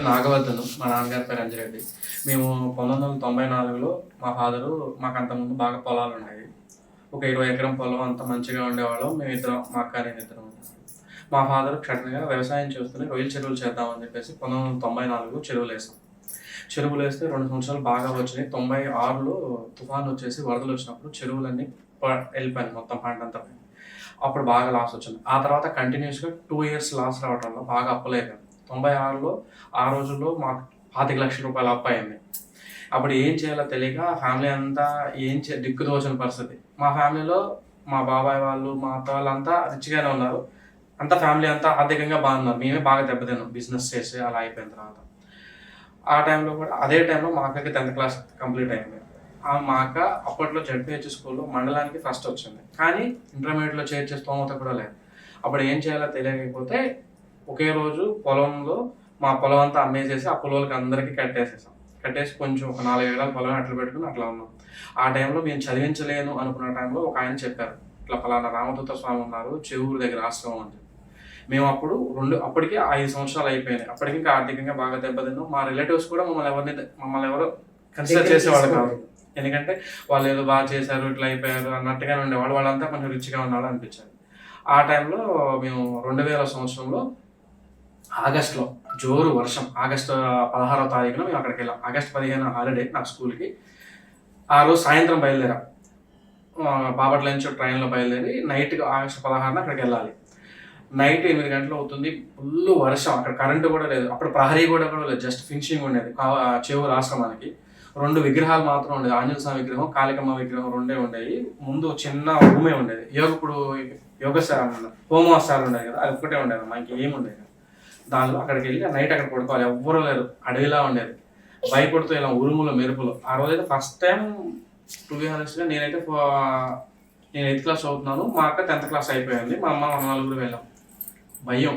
నాగవర్ధను. మా నాన్నగారి పేరు అంజిరెడ్డి. మేము 1994లో మా ఫాదరు మాకు అంతకుముందు బాగా పొలాలుండేవి. ఒక 20 ఎకరం పొలం అంతా మంచిగా ఉండేవాళ్ళం. మేమిద్దరం మా అక్క నేనిద్దరం ఉండేవాళ్ళం. మా ఫాదర్ సడన్‌గా వ్యవసాయం చేస్తూనే రొయ్యల చెరువులు చేద్దామని చెప్పేసి 1994లో చెరువులేసాం. చెరువులేస్తే 2 సంవత్సరాలు బాగా వచ్చినాయి. 96లో తుఫానొచ్చేసి వరదలొచ్చినప్పుడు చెరువులన్నీ వెళ్ళిపోయినాయి మొత్తం పంటంతా పోయింది. అప్పుడు బాగా లాస్ వచ్చింది. ఆ తర్వాత కంటిన్యూస్‌గా 2 ఇయర్స్ లాస్ రావటం వల్ల బాగా అప్పులయిపోయాం. 96లో ఆ రోజుల్లో మాకు రూ. 25,00,000 అప్పయింది. అప్పుడు ఏం చేయాలో తెలియక ఫ్యామిలీ అంతా దిక్కుతోచని పరిస్థితి. మా ఫ్యామిలీలో మా బాబాయ్ వాళ్ళు, మా అత్త వాళ్ళంతా రిచ్‌గానే ఉన్నారు. అంతా ఫ్యామిలీ అంతా ఆర్థికంగా బాగున్నారు. మేమే బాగా దెబ్బతిన్నాం బిజినెస్ చేసి అలా అయిపోయిన తర్వాత. ఆ టైంలో కూడా అదే టైంలో మా అక్కకి 10th క్లాస్ కంప్లీట్ అయింది. మా అక్క అప్పట్లో జడ్పీహెచ్ స్కూల్‌లో మండలానికి ఫస్ట్ వచ్చింది. కానీ ఇంటర్మీడియేట్‌లో చేర్చే స్తోమత కూడా లేదు. అప్పుడు ఏం చేయాలో తెలియకపోతే ఒకే రోజు పొలంలో మా పొలం అంతా అమ్మేసేసి ఆ పొలాలకి అందరికీ కట్టేసేసాం. కట్టేసి కొంచెం ఒక 4 ఎకరాల పొలం అట్లా పెట్టుకుని అట్లా ఉన్నాం. ఆ టైంలో మేము చదివించలేను అనుకున్న టైంలో ఒక ఆయన చెప్పారు, ఇట్లా పలానా రామదూత స్వామి ఉన్నారు చెవురు దగ్గర ఆశ్రమం అని చెప్పి. మేము అప్పటికి 5 సంవత్సరాలు అయిపోయినాయి. అప్పటికి ఇంకా ఆర్థికంగా బాగా దెబ్బతిన్నాం. మా రిలేటివ్స్ కూడా మమ్మల్ని ఎవరు కన్సిడర్ చేసేవాళ్ళు కాదు. ఎందుకంటే వాళ్ళు ఏదో బాగా చేశారు, ఇట్లా అయిపోయారు అన్నట్టుగానే ఉండేవాళ్ళు. వాళ్ళంతా కొంచెం రిచ్‌గా ఉన్నారు అనిపించారు. ఆ టైంలో మేము 2000 సంవత్సరంలో ఆగస్టులో జోరు వర్షం, ఆగస్టు 16వ తారీఖున మేము అక్కడికి వెళ్ళాం. ఆగస్టు 15 హాలిడే నాకు స్కూల్కి. ఆ రోజు సాయంత్రం బయలుదేరాం. బాపట్ల నుంచి ట్రైన్లో బయలుదేరి నైట్కి ఆగస్టు 16న అక్కడికి వెళ్ళాలి. నైట్ 8 గంటలు అవుతుంది. ఫుల్ వర్షం. అక్కడ కరెంటు కూడా లేదు. అప్పుడు ప్రహరీ కూడా లేదు, జస్ట్ ఫినిషింగ్ ఉండేది. చెవురు ఆశ్రమానికి 2 విగ్రహాలు మాత్రం ఉండేది. ఆంజనేయ స్వామి విగ్రహం, కాళికమ్మ విగ్రహం 2 ఉండేవి. ముందు చిన్న రూమే ఉండేది. హోమోసాలు ఉండేది కదా, అది ఒక్కటే ఉండేది. మనకి ఏముండేది దానిలో. అక్కడికి వెళ్ళి నైట్ అక్కడ పడుకోవాలి. ఎవ్వరూ లేరు, అడవిలా ఉండేది. భయపడుతూ ఇలా ఉరుములు మెరుపులు. ఆ రోజైతే ఫస్ట్ టైం టు బి హానెస్ట్‌గా నేను 8th క్లాస్ చదువుతున్నాను. మా అక్క 10th క్లాస్ అయిపోయింది. మా అమ్మ మన నలుగురు వెళ్ళాం. భయం.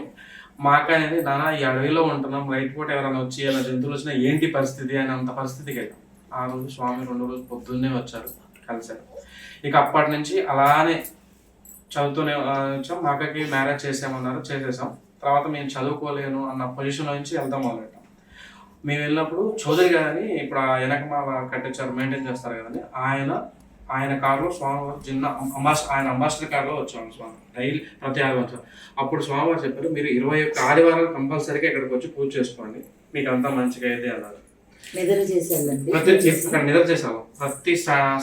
మా అక్క అనేది, నాన్న ఈ అడవిలో ఉంటున్నాం, రైట్ పూట ఎవరైనా వచ్చి ఇలా జంతువులు వచ్చినా ఏంటి పరిస్థితి అని అంత పరిస్థితికి వెళ్ళాం. ఆ రోజు స్వామి 2 రోజులు పొద్దున్నే వచ్చారు, కలిశారు. ఇక అప్పటి నుంచి అలానే చదువుతూనే వచ్చాం. మా అక్కకి మ్యారేజ్ చేసామన్నారు, చేసేసాం. తర్వాత మేము చదువుకోలేను అన్న పొజిషన్లో నుంచి వెళ్దాం మొదలెట్టాం. మేము వెళ్ళినప్పుడు చౌదరి గారని ఇప్పుడు ఆ వెనకమాల కట్టించారు, మెయింటైన్ చేస్తారు కదండి, ఆయన కారులో స్వామివారు ఆయన అంబాసిడర్ కారులో వచ్చాము స్వామి. డైలీ ప్రతి ఆదివారం. అప్పుడు స్వామివారు చెప్పారు, మీరు 21 ఆదివారాలు కంపల్సరీగా ఇక్కడికి వచ్చి పూజ చేసుకోండి, మీకు అంతా మంచిగా అయితే అన్నారు. నిద్ర చేసేవాళ్ళండి. నిద్ర చేసాము. ప్రతి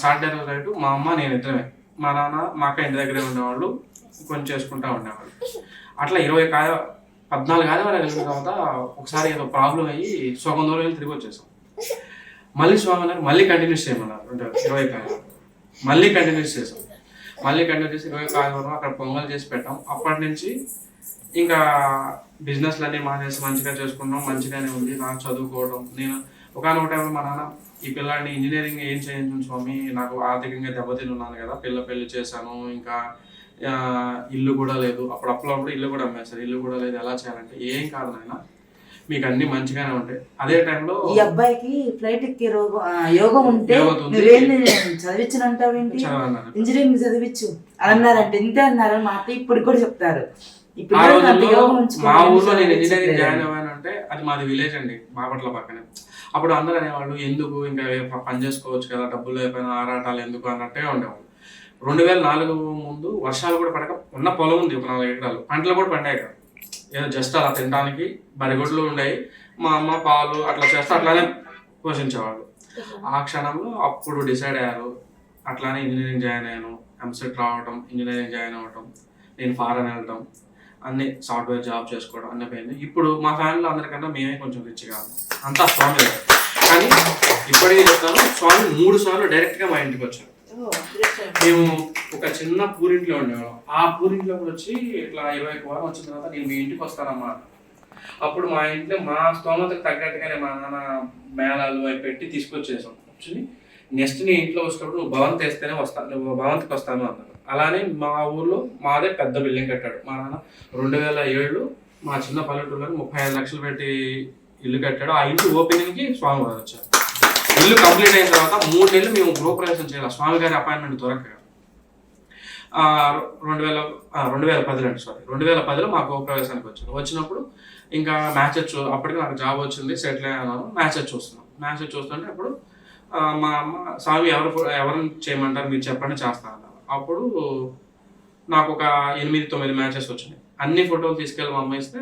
సాటర్డే రోజు నైట్ మా అమ్మ నేను ఇద్దరమే. మా నాన్న మా అక్క ఇంటి దగ్గరే ఉండేవాళ్ళు, కొంచెం చేసుకుంటూ ఉండేవాళ్ళు. అట్లా 14 ఆదివారాలు వెళ్ళిన తర్వాత ఒకసారి ఏదో ప్రాబ్లం అయ్యి సగం దూరం వెళ్ళి తిరిగి వచ్చేసాం. మళ్ళీ స్వామి అన్నారు, మళ్ళీ కంటిన్యూస్ చేయమన్నారు. 21 ఆదివారం మళ్ళీ కంటిన్యూస్ చేసాం. మళ్ళీ కంటిన్యూ చేసి 21 ఆదివారం అక్కడ పొంగల్ చేసి పెట్టాం. అప్పటి నుంచి ఇంకా బిజినెస్లన్నీ మానేసి మంచిగా చేసుకున్నాం. మంచిగానే ఉంది నాకు చదువుకోవడం. నేను ఒకనొక టైంలో మా నాన్న, ఈ పిల్లాడిని ఇంజనీరింగ్ ఏం చేయించు స్వామి, నాకు ఆర్థికంగా దెబ్బతిని ఉన్నాను కదా, పెళ్లి చేశాను, ఇంకా ఇల్లు కూడా లేదు. అప్పుడప్పుడు ఇల్లు కూడా అమ్మేశారు, ఇల్లు కూడా లేదు, ఎలా చేయాలంటే ఏం కాదు నాయన, మీకు అన్ని మంచిగానే ఉంటాయి. అదే టైంలో ఈ అబ్బాయికి ఫ్లైట్ ఎక్కే యోగం ఉంటే చదివించనంటావేంటి, ఇంజనీరింగ్ చదివించు అన్నారంటే ఇంతే అన్నారు. మా అత్త ఇప్పుడు కూడా చెప్తారు. మా ఊర్లో నేను ఇంజనీరింగ్ జాయిన్ అవ్వానంటే అది మాది విలేజ్ అండి, బాపట్ల పక్కనే. అప్పుడు అందరూ అనేవాళ్ళు, ఎందుకు ఇంకా పని చేసుకోవచ్చు కదా, డబ్బులు అయిపోయినా ఆరాటాలు ఎందుకు అన్నట్టుగా ఉండేవాళ్ళు. 2004 ముందు వర్షాలు కూడా పడక ఉన్న పొలం ఉంది, ఒక 4 ఎకరాలు, పంటలు కూడా పండాయి కదా, ఏదో జస్ట్ అలా తినడానికి బరిగొడ్లు ఉండేవి. మా అమ్మ పాలు అట్లా చేస్తే అట్లానే పోషించేవాళ్ళు. ఆ క్షణంలో అప్పుడు డిసైడ్ అయ్యారు, అట్లానే ఇంజనీరింగ్ జాయిన్ అయ్యాను. ఎంసెట్ రావడం, ఇంజనీరింగ్ జాయిన్ అవ్వటం, నేను ఫారెన్ వెళ్ళటం, అన్ని సాఫ్ట్వేర్ జాబ్ చేసుకోవడం అన్నీ పోయింది. ఇప్పుడు మా ఫ్యామిలీలో అందరికన్నా మేమే కొంచెం రిచ్గా ఉన్నాం, అంతా స్వామి. కానీ ఇప్పటికీ చెప్తాను, స్వామి 3 సార్లు డైరెక్ట్గా మా ఇంటికి వచ్చారు. మేము ఒక చిన్న పూరింట్లో ఉండేవాళ్ళం. ఆ పూరింట్లోకి వచ్చి ఇట్లా 21 వారం వచ్చిన తర్వాత నేను మీ ఇంటికి వస్తానమ్మా. అప్పుడు మా ఇంట్లో మా స్తోమతకు తగ్గట్టుగానే మా నాన్న మేళాలు అవి పెట్టి తీసుకొచ్చేసాం. వచ్చి నెక్స్ట్ నీ ఇంట్లో వచ్చినప్పుడు నువ్వు భవంతి వేస్తేనే నువ్వు భవంతికి వస్తాను అన్నారు. అలానే మా ఊర్లో మాదే పెద్ద బిల్డింగ్ కట్టాడు మా నాన్న. 2007 మా చిన్న పల్లెటూరులో 35 లక్షలు పెట్టి ఇల్లు కట్టాడు. ఆ ఇంటి ఓపెనింగ్కి స్వామివారు వచ్చారు. ఇల్లు కంప్లీట్ అయిన తర్వాత 3 నెలలు మేము గృహప్రవేశం చేయాలి, స్వామి గారి అపాయింట్మెంట్ దొరకగా. 2010లో మా గృహప్రవేశానికి వచ్చారు. వచ్చినప్పుడు ఇంకా మ్యాచెస్ అప్పటికి నాకు జాబ్ వచ్చింది, సెటిల్ అయ్యాను. మ్యాచెస్ చూస్తుంటే అప్పుడు మా అమ్మ స్వామి ఎవరిని చేయమంటారు మీరు చెప్పండి చేస్తా అన్నారు. అప్పుడు నాకు ఒక 8-9 మ్యాచెస్ వచ్చినాయి. అన్ని ఫోటోలు తీసుకెళ్ళి మా అమ్మ ఇస్తే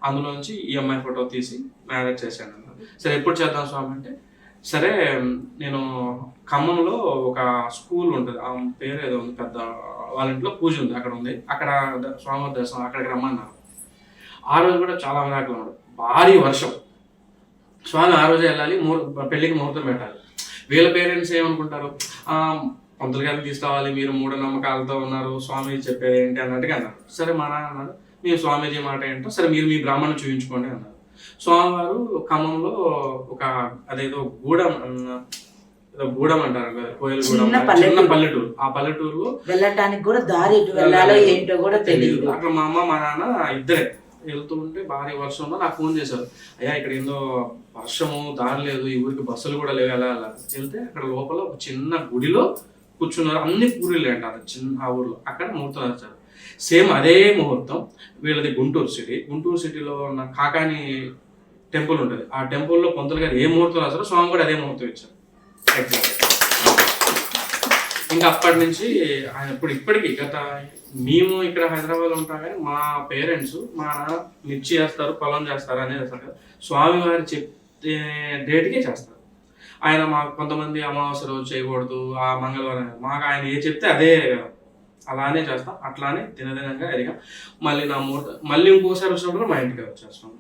అందులో నుంచి ఈ అమ్మాయి ఫోటో తీసి మ్యారేజ్ చేశాను అన్నారు. సరే ఎప్పుడు చేద్దాం స్వామి అంటే, సరే నేను ఖమ్మంలో ఒక స్కూల్ ఉంటుంది, ఆ పేరు ఏదో ఉంది, పెద్ద వాళ్ళ ఇంట్లో పూజ ఉంది, అక్కడ ఉంది, అక్కడ స్వామివారి దర్శనం, అక్కడికి రమ్మన్నారు. ఆ రోజు కూడా చాలా మిరాకిల్ ఉన్నాడు, భారీ వర్షం. స్వామి ఆ రోజే వెళ్ళాలి, పెళ్లికి ముహూర్తం పెట్టాలి. వీళ్ళ పేరెంట్స్ ఏమనుకుంటారు, పంతులు గారిని తీసుకురావాలి, మీరు మూఢనమ్మకాలతో ఉన్నారు, స్వామి చెప్పేది ఏంటి అన్నట్టుగా అన్నారు. సరే మా నాన్న అన్నాడు, మేము స్వామీజీ మాట ఏంటో సరే మీరు మీ బ్రాహ్మణుని చూపించుకోండి అన్నారు. స్వామివారు ఖమ్మంలో ఒక అదేదో గూడెం అంటారు కదా, కోయలగూడెం, చిన్న పల్లెటూరు. ఆ పల్లెటూరులో వెళ్ళటానికి కూడా దారి ఎటు వెళ్ళాలో ఏంటో కూడా తెలియదు. అక్కడ మా అమ్మ మా నాన్న ఇద్దరే వెళ్తూ ఉంటే భారీ వర్షంలో నాకు ఫోన్ చేశారు, అయ్యా ఇక్కడ ఏందో వర్షము, దారి లేదు, ఈ ఊరికి బస్సులు కూడా లేవు, ఎలా వెళ్తే అక్కడ లోపల ఒక చిన్న గుడిలో కూర్చున్నారు. అన్ని పూరీలు అంట ఆ ఊర్లో. అక్కడ ముహూర్తం వచ్చారు. సేమ్ అదే ముహూర్తం వీళ్ళది గుంటూరు సిటీలో ఉన్న కాకాని టెంపుల్ ఉంటుంది. ఆ టెంపుల్లో పంతులు గారు ఏ ముహూర్తం రాశారో స్వామి కూడా అదే ముహూర్తం ఇచ్చారు. ఇంకా అప్పటి నుంచి ఆయన ఇప్పటికీ గత మేము ఇక్కడ హైదరాబాద్లో ఉంటాం కానీ మా పేరెంట్స్ మా నాన్న మిర్చి చేస్తారు, పొలం చేస్తారు అనేది చేస్తారు కదా, స్వామివారి చెప్పే డేట్కే చేస్తారు. ఆయన మాకు కొంతమంది అమావాస్య రోజు చేయకూడదు, ఆ మంగళవారం, మాకు ఆయన ఏ చెప్తే అదే అలానే చేస్తాం. అట్లానే దినదినంగా ఎదిగా మళ్ళీ మళ్ళీ ఇంకోసారి వచ్చినప్పుడు మా ఇంటికి వచ్చారు స్వామి.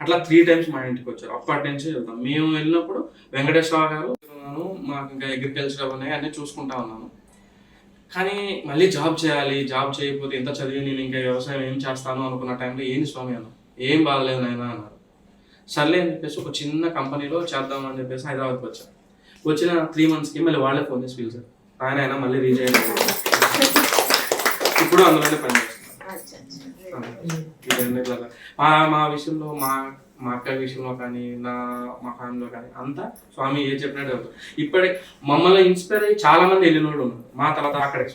అట్లా 3 times మా ఇంటికి వచ్చారు. అప్పటి నుంచి వెళ్తాం. మేము వెళ్ళినప్పుడు వెంకటేశ్వర గారు మాకు ఇంకా అగ్రికల్చర్ ఉన్నాయి అన్నీ చూసుకుంటా ఉన్నాను. కానీ మళ్ళీ జాబ్ చేయకపోతే ఇంత చదివి నేను ఇంకా వ్యవసాయం ఏం చేస్తాను అనుకున్న టైంలో ఏంది స్వామి అన్న, ఏం బాగలేదు నాయన అన్నారు. సర్లే అని చెప్పేసి ఒక చిన్న కంపెనీలో చేద్దామని చెప్పేసి హైదరాబాద్కి వచ్చాను. వచ్చిన 3 monthsకి మళ్ళీ వాళ్ళే ఫోన్ చేసి పిలిచారు, ఆయన మళ్ళీ రీజైన్ అయ్యారు. ఇప్పుడు అందులోనే పనిచేస్తున్నాను. మా విషయంలో మా అక్క విషయంలో కానీ మా ఫ్యామిలీలో కానీ అంతా స్వామి ఏ చెప్పినట్టు అవుతుంది. ఇప్పటికి మమ్మల్ని ఇన్స్పైర్ అయ్యి చాలా మంది వెళ్ళిన వాళ్ళు ఉన్నారు. మా తర్వాత అక్కడికి